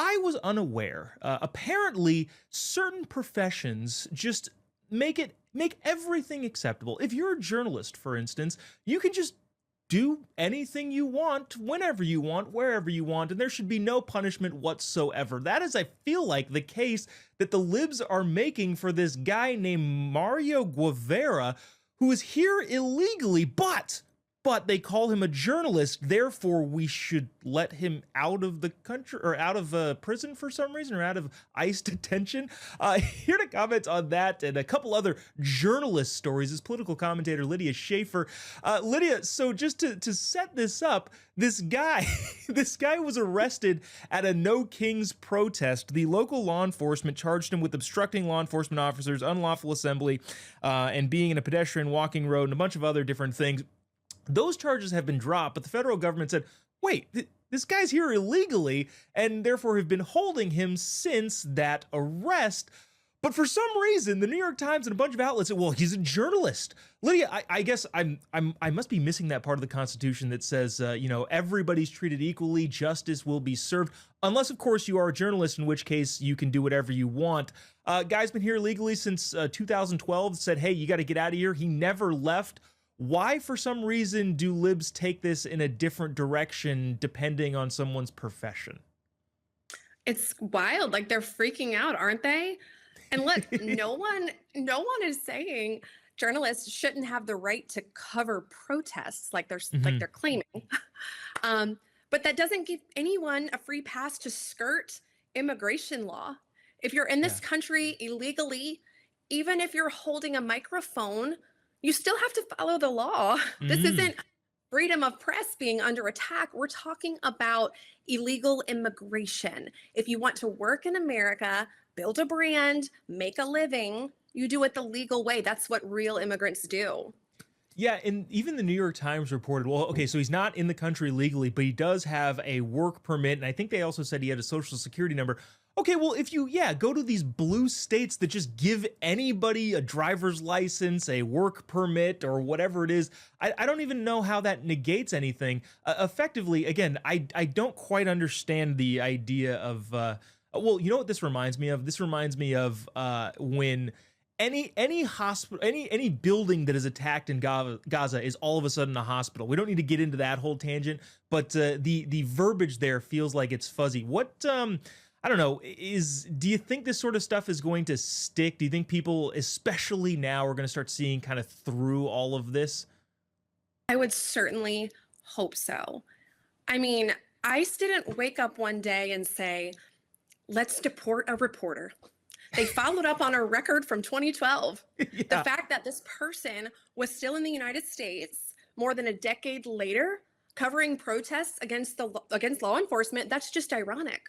I was unaware. Apparently, certain professions just make everything acceptable. If you're a journalist, for instance, you can just do anything you want, whenever you want, wherever you want, and there should be no punishment whatsoever. That is, I feel like, the case that the libs are making for this guy named Mario Guevara, who is here illegally, but they call him a journalist, therefore we should let him out of the country, or out of prison for some reason, or out of ICE detention. Here to comment on that and a couple other journalist stories is political commentator Lydia Schaefer. Lydia, so just to set this up, this guy, this guy was arrested at a No Kings protest. The local law enforcement charged him with obstructing law enforcement officers, unlawful assembly, and being in a pedestrian walking road, and a bunch of other different things. Those charges have been dropped, but the federal government said, wait, this guy's here illegally, and therefore have been holding him since that arrest. But for some reason, the New York Times and a bunch of outlets said, well, he's a journalist. Lydia, I guess I must be missing that part of the Constitution that says, everybody's treated equally, justice will be served, unless, of course, you are a journalist, in which case you can do whatever you want. Guy's been here illegally since 2012, said, hey, you got to get out of here. He never left. Why, for some reason, do libs take this in a different direction depending on someone's profession? It's wild. Like, they're freaking out, aren't they? And look, no one is saying journalists shouldn't have the right to cover protests like they're claiming. But that doesn't give anyone a free pass to skirt immigration law. If you're in this country illegally, even if you're holding a microphone, you still have to follow the law. This isn't freedom of press being under attack. We're talking about illegal immigration. If you want to work in America, build a brand, make a living, you do it the legal way. That's what real immigrants do. Yeah, and even the New York Times reported, well, okay, so he's not in the country legally, but he does have a work permit, and I think they also said he had a social security number. Okay, well, if you, go to these blue states that just give anybody a driver's license, a work permit, or whatever it is, I don't even know how that negates anything. Effectively, again, I don't quite understand the idea of, well, you know what this reminds me of? This reminds me of when any hospital, any building that is attacked in Gaza is all of a sudden a hospital. We don't need to get into that whole tangent, but the verbiage there feels like it's fuzzy. What I don't know, do you think this sort of stuff is going to stick? Do you think people, especially now, are going to start seeing kind of through all of this? I would certainly hope so. I mean, ICE didn't wake up one day and say, let's deport a reporter. They followed up on a record from 2012. The fact that this person was still in the United States more than a decade later, covering protests against law enforcement, that's just ironic.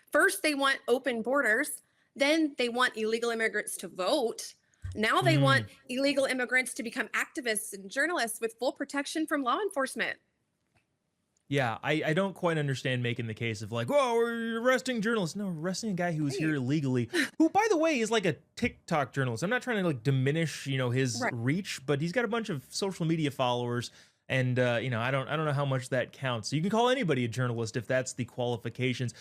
First, they want open borders. Then they want illegal immigrants to vote. Now they want illegal immigrants to become activists and journalists with full protection from law enforcement. Yeah, I don't quite understand making the case of like, oh, we're arresting journalists. No, we're arresting a guy who was here illegally, who, by the way, is like a TikTok journalist. I'm not trying to like diminish, his reach, but he's got a bunch of social media followers. And, I don't know how much that counts. So you can call anybody a journalist if that's the qualifications.